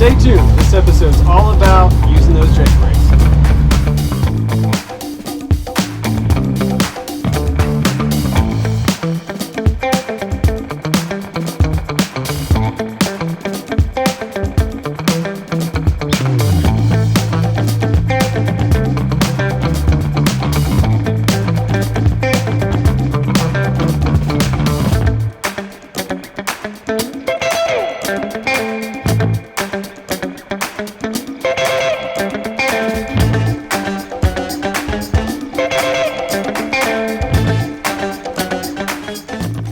Stay tuned. This episode's all about using those jake brakes.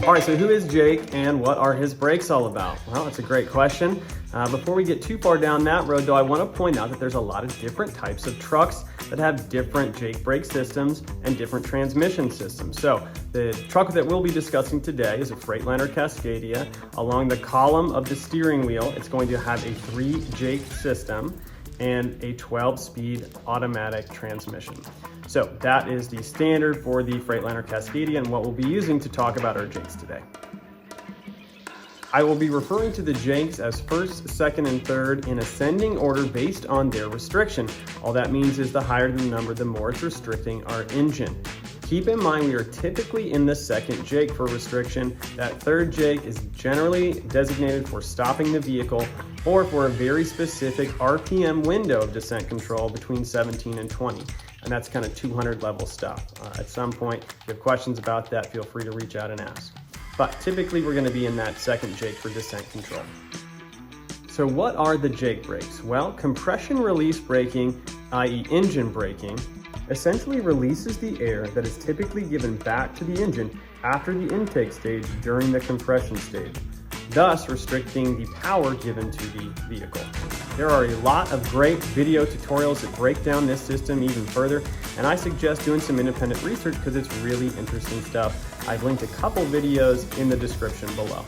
All right, so who is Jake and what are his brakes all about? Well, it's a great question. Before we get too far down that road, though, I want to point out that there's a lot of different types of trucks that have different jake brake systems and different transmission systems. So the truck that we'll be discussing today is a Freightliner Cascadia. Along the column of the steering wheel, it's going to have a 3-jake system and a 12-speed automatic transmission. So that is the standard for the Freightliner Cascadia and what we'll be using to talk about our jakes today. I will be referring to the jakes as first, second, and third in ascending order based on their restriction. All that means is the higher the number, the more it's restricting our engine. Keep in mind we are typically in the second jake for restriction. That third jake is generally designated for stopping the vehicle or for a very specific RPM window of descent control between 17 and 20. And that's kind of 200 level stuff. At some point, if you have questions about that, feel free to reach out and ask. But typically we're going to be in that second jake for descent control. So what are the jake brakes? Well, compression release braking, i.e. engine braking, essentially releases the air that is typically given back to the engine after the intake stage during the compression stage, thus restricting the power given to the vehicle. There are a lot of great video tutorials that break down this system even further, and I suggest doing some independent research because it's really interesting stuff. I've linked a couple videos in the description below.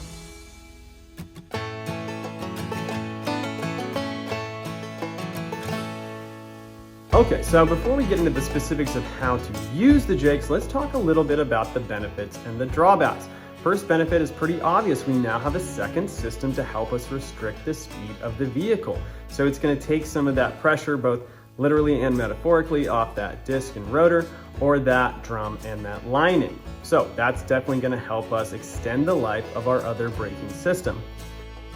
Okay, so before we get into the specifics of how to use the jakes, let's talk a little bit about the benefits and the drawbacks. First benefit is pretty obvious. We now have a second system to help us restrict the speed of the vehicle. So it's going to take some of that pressure, both literally and metaphorically, off that disc and rotor or that drum and that lining. So that's definitely going to help us extend the life of our other braking system.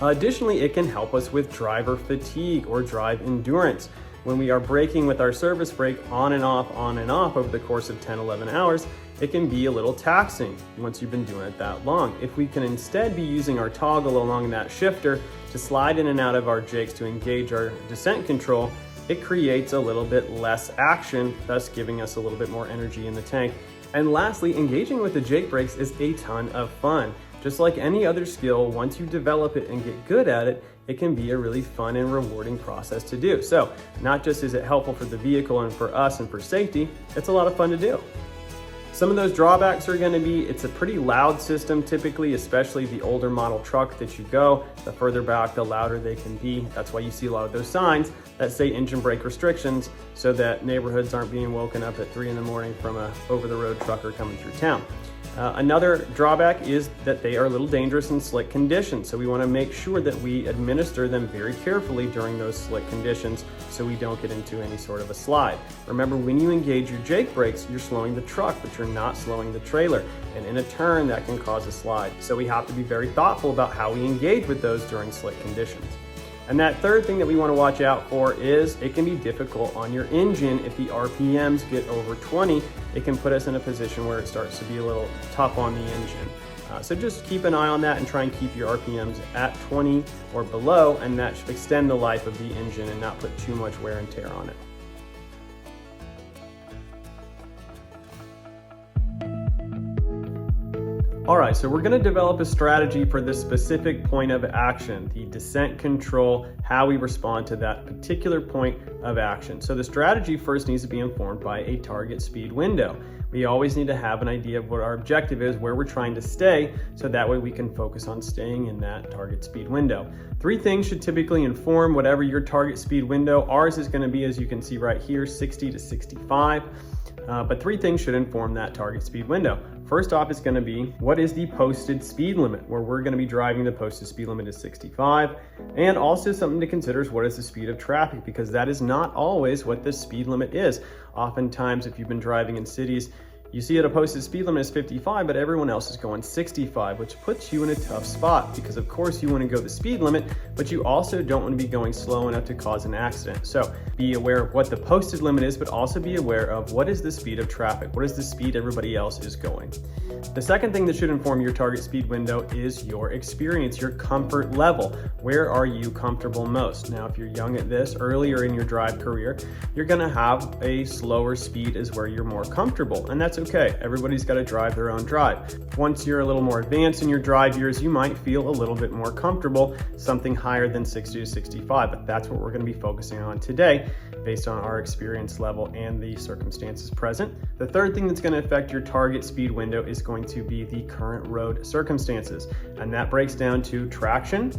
Additionally, it can help us with driver fatigue or drive endurance. When we are braking with our service brake on and off over the course of 10, 11 hours, it can be a little taxing once you've been doing it that long. If we can instead be using our toggle along that shifter to slide in and out of our jakes to engage our descent control, it creates a little bit less action, thus giving us a little bit more energy in the tank. And lastly, engaging with the jake brakes is a ton of fun. Just like any other skill, once you develop it and get good at it, it can be a really fun and rewarding process to do. So not just is it helpful for the vehicle and for us and for safety, it's a lot of fun to do. Some of those drawbacks are going to be, it's a pretty loud system typically, especially the older model truck that you go, the further back, the louder they can be. That's why you see a lot of those signs that say engine brake restrictions so that neighborhoods aren't being woken up at 3 in the morning from a over-the-road trucker coming through town. Another drawback is that they are a little dangerous in slick conditions, so we want to make sure that we administer them very carefully during those slick conditions so we don't get into any sort of a slide. Remember, when you engage your jake brakes, you're slowing the truck, but you're not slowing the trailer, and in a turn that can cause a slide. So we have to be very thoughtful about how we engage with those during slick conditions. And that third thing that we want to watch out for is it can be difficult on your engine if the RPMs get over 20. It can put us in a position where it starts to be a little tough on the engine. So just keep an eye on that and try and keep your RPMs at 20 or below, and that should extend the life of the engine and not put too much wear and tear on it. All right, so we're gonna develop a strategy for this specific point of action, the descent control, how we respond to that particular point of action. So the strategy first needs to be informed by a target speed window. We always need to have an idea of what our objective is, where we're trying to stay, so that way we can focus on staying in that target speed window. 3 things should typically inform whatever your target speed window. Ours is gonna be, as you can see right here, 60 to 65. but 3 things should inform that target speed window. First off, it's going to be what is the posted speed limit, where we're going to be driving. The posted speed limit is 65. And also something to consider is what is the speed of traffic, because that is not always what the speed limit is. Oftentimes, if you've been driving in cities, you see at a posted speed limit is 55, but everyone else is going 65, which puts you in a tough spot because of course you want to go the speed limit, but you also don't want to be going slow enough to cause an accident. So be aware of what the posted limit is, but also be aware of what is the speed of traffic, what is the speed everybody else is going. The second thing that should inform your target speed window is your experience, your comfort level. Where are you comfortable most? Now, if you're young at this, earlier in your drive career, you're going to have a slower speed is where you're more comfortable, and that's okay. Everybody's got to drive their own drive. Once you're a little more advanced in your drive years, you might feel a little bit more comfortable, something higher than 60 to 65, but that's what we're going to be focusing on today based on our experience level and the circumstances present. The third thing that's going to affect your target speed window is going to be the current road circumstances, and that breaks down to traction,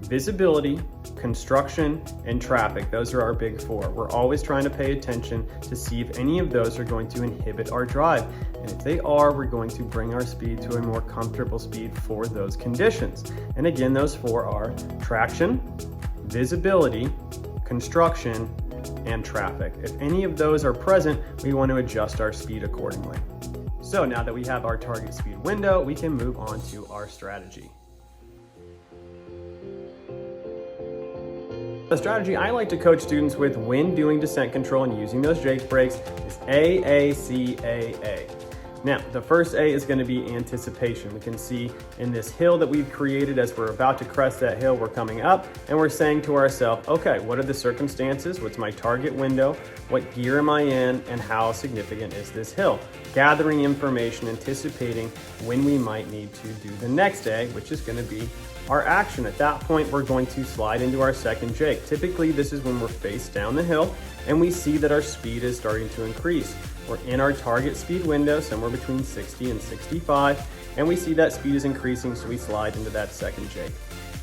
visibility, construction, and traffic. Those are our big 4. We're always trying to pay attention to see if any of those are going to inhibit our drive. And if they are, we're going to bring our speed to a more comfortable speed for those conditions. And again, those 4 are traction, visibility, construction, and traffic. If any of those are present, we want to adjust our speed accordingly. So now that we have our target speed window, we can move on to our strategy. The strategy I like to coach students with when doing descent control and using those jake brakes is AACAA. Now, the first A is going to be anticipation. We can see in this hill that we've created as we're about to crest that hill, we're coming up and we're saying to ourselves, okay, what are the circumstances? What's my target window? What gear am I in? And how significant is this hill? Gathering information, anticipating when we might need to do the next A, which is going to be our action. At that point, we're going to slide into our second jake. Typically, this is when we're face down the hill and we see that our speed is starting to increase. We're in our target speed window, somewhere between 60 and 65, and we see that speed is increasing, so we slide into that second jake.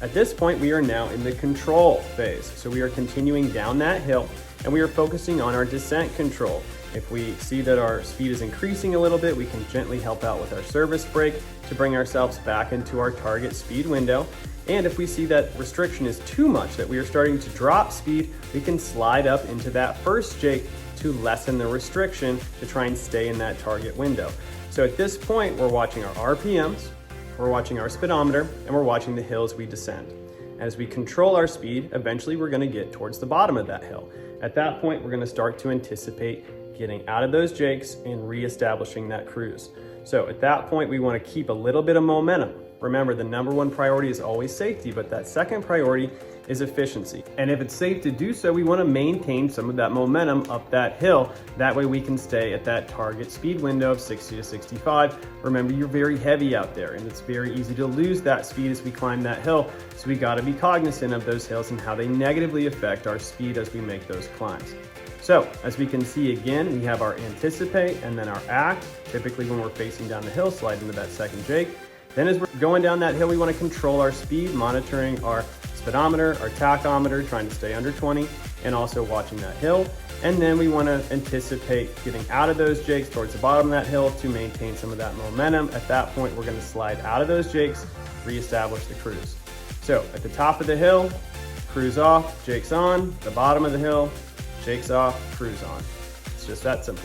At this point, we are now in the control phase. So we are continuing down that hill and we are focusing on our descent control. If we see that our speed is increasing a little bit, we can gently help out with our service brake to bring ourselves back into our target speed window. And if we see that restriction is too much, that we are starting to drop speed, we can slide up into that first jake to lessen the restriction to try and stay in that target window. So at this point, we're watching our RPMs, we're watching our speedometer, and we're watching the hills we descend. As we control our speed, eventually we're going to get towards the bottom of that hill. At that point, we're going to start to anticipate getting out of those jakes and reestablishing that cruise. So at that point, we want to keep a little bit of momentum. Remember, the number 1 priority is always safety, but that second priority is efficiency. And if it's safe to do so, we want to maintain some of that momentum up that hill. That way we can stay at that target speed window of 60 to 65. Remember, you're very heavy out there and it's very easy to lose that speed as we climb that hill. So we got to be cognizant of those hills and how they negatively affect our speed as we make those climbs. So as we can see again, we have our anticipate and then our act. Typically when we're facing down the hill, slide into that second jake. Then as we're going down that hill, we want to control our speed, monitoring our speedometer, our tachometer, trying to stay under 20, and also watching that hill. And then we want to anticipate getting out of those jakes towards the bottom of that hill to maintain some of that momentum. At that point, we're going to slide out of those jakes, reestablish the cruise. So at the top of the hill, cruise off, jakes on. The bottom of the hill, jakes off, cruise on. It's just that simple.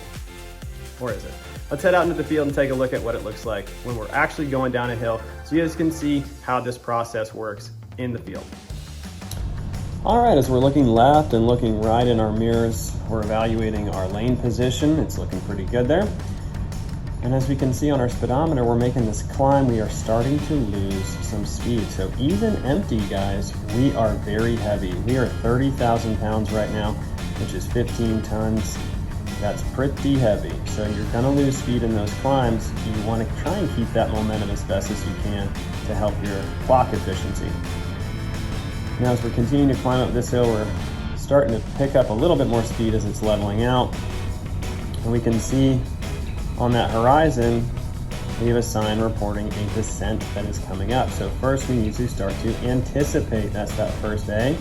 Or is it? Let's head out into the field and take a look at what it looks like when we're actually going down a hill so you guys can see how this process works in the field. All right, as we're looking left and looking right in our mirrors, we're evaluating our lane position. It's looking pretty good there. And as we can see on our speedometer, we're making this climb. We are starting to lose some speed. So even empty, guys, we are very heavy. We are 30,000 pounds right now, which is 15 tons. That's pretty heavy. So you're gonna lose speed in those climbs. You wanna try and keep that momentum as best as you can to help your clock efficiency. Now as we're continuing to climb up this hill, we're starting to pick up a little bit more speed as it's leveling out. And we can see on that horizon, we have a sign reporting a descent that is coming up. So first we need to start to anticipate. That's that first A.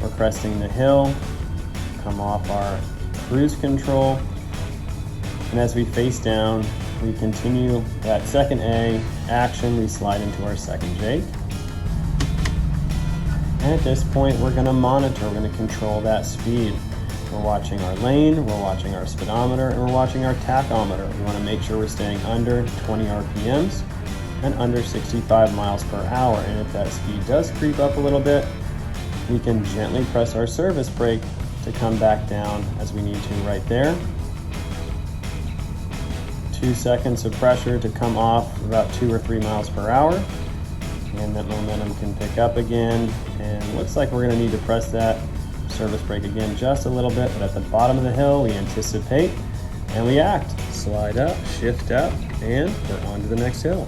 We're cresting the hill, come off our cruise control, And as we face down, we continue that second A action, we slide into our second jake. And at this point, we're gonna monitor, we're gonna control that speed. We're watching our lane, we're watching our speedometer, and we're watching our tachometer. We wanna make sure we're staying under 20 RPMs and under 65 miles per hour. And if that speed does creep up a little bit, we can gently press our service brake to come back down as we need to right there. 2 seconds of pressure to come off about 2 or 3 miles per hour. And that momentum can pick up again. And looks like we're gonna need to press that service brake again just a little bit, but at the bottom of the hill, we anticipate and we act. Slide up, shift up, and we're on to the next hill.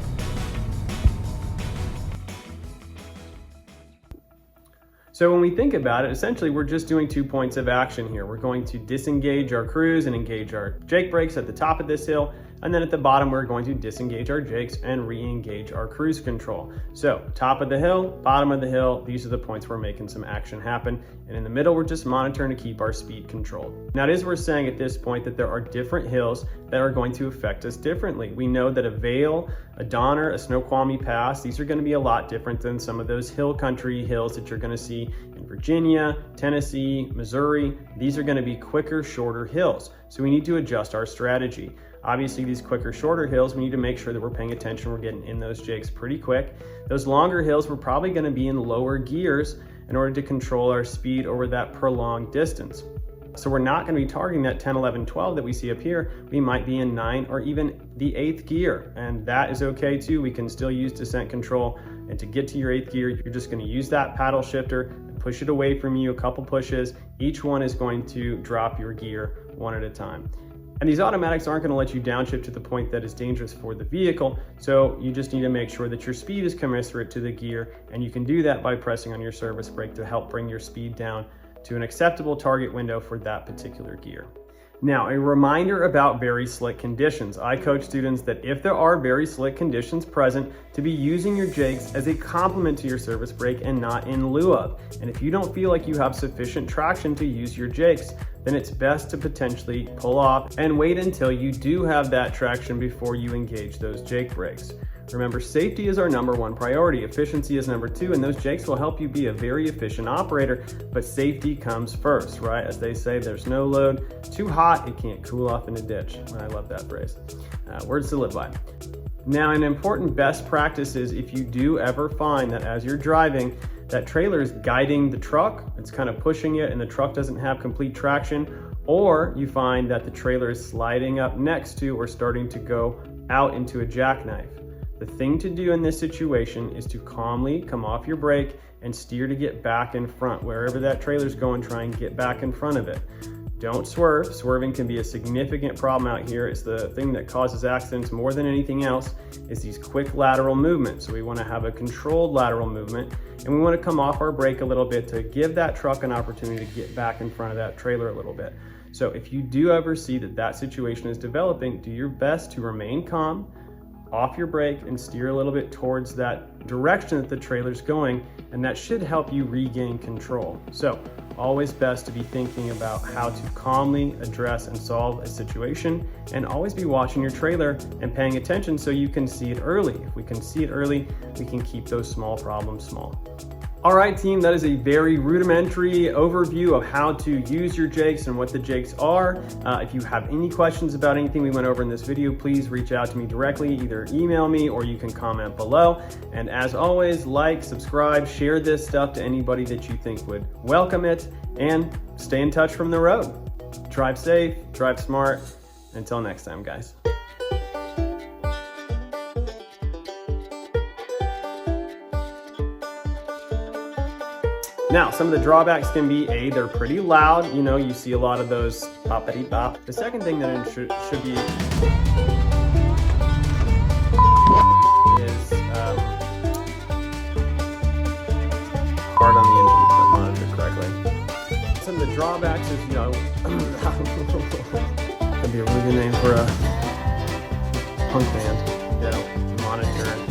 So when we think about it, essentially we're just doing 2 points of action here. We're going to disengage our cruise and engage our jake brakes at the top of this hill. And then at the bottom, we're going to disengage our jakes and re-engage our cruise control. So top of the hill, bottom of the hill, these are the points we're making some action happen. And in the middle, we're just monitoring to keep our speed controlled. Now it is worth saying at this point that there are different hills that are going to affect us differently. We know that a Vail, a Donner, a Snoqualmie Pass, these are going to be a lot different than some of those hill country hills that you're going to see in Virginia, Tennessee, Missouri. These are going to be quicker, shorter hills. So we need to adjust our strategy. Obviously, these quicker, shorter hills, we need to make sure that we're paying attention, we're getting in those jakes pretty quick. Those longer hills, we're probably going to be in lower gears in order to control our speed over that prolonged distance. So we're not going to be targeting that 10, 11, 12 that we see up here. We might be in 9 or even the 8th gear, and that is okay too. We can still use descent control, and to get to your 8th gear, you're just going to use that paddle shifter and push it away from you a couple pushes. Each one is going to drop your gear one at a time. And these automatics aren't going to let you downshift to the point that is dangerous for the vehicle, so you just need to make sure that your speed is commensurate to the gear, and you can do that by pressing on your service brake to help bring your speed down to an acceptable target window for that particular gear. Now, a reminder about very slick conditions. I coach students that if there are very slick conditions present, to be using your jakes as a complement to your service brake and not in lieu of. And if you don't feel like you have sufficient traction to use your jakes, then it's best to potentially pull off and wait until you do have that traction before you engage those jake brakes. Remember, safety is our #1 priority, efficiency is #2, and those jakes will help you be a very efficient operator, but safety comes first, right? As they say, there's no load too hot, it can't cool off in a ditch. I love that phrase. Words to live by. Now, an important best practice is if you do ever find that as you're driving, that trailer is guiding the truck, it's kind of pushing it and the truck doesn't have complete traction, or you find that the trailer is sliding up next to or starting to go out into a jackknife. The thing to do in this situation is to calmly come off your brake and steer to get back in front. Wherever that trailer's going, try and get back in front of it. Don't swerve. Swerving can be a significant problem out here. It's the thing that causes accidents more than anything else, is these quick lateral movements. So we want to have a controlled lateral movement, and we want to come off our brake a little bit to give that truck an opportunity to get back in front of that trailer a little bit. So if you do ever see that that situation is developing, do your best to remain calm, off your brake, and steer a little bit towards that direction that the trailer's going, and that should help you regain control. So always best to be thinking about how to calmly address and solve a situation, and always be watching your trailer and paying attention so you can see it early. If we can see it early, we can keep those small problems small. All right, team, that is a very rudimentary overview of how to use your jakes and what the jakes are. If you have any questions about anything we went over in this video, please reach out to me directly, either email me or you can comment below. And as always, like, subscribe, share this stuff to anybody that you think would welcome it, and stay in touch from the road. Drive safe, drive smart. Until next time, guys. Now, some of the drawbacks can be, they're pretty loud. You know, you see a lot of those boppity-bop. The second thing that it should be is hard on the engine, if I monitored correctly. Some of the drawbacks is, you know, that'd be a really good name for a punk band. You know, monitor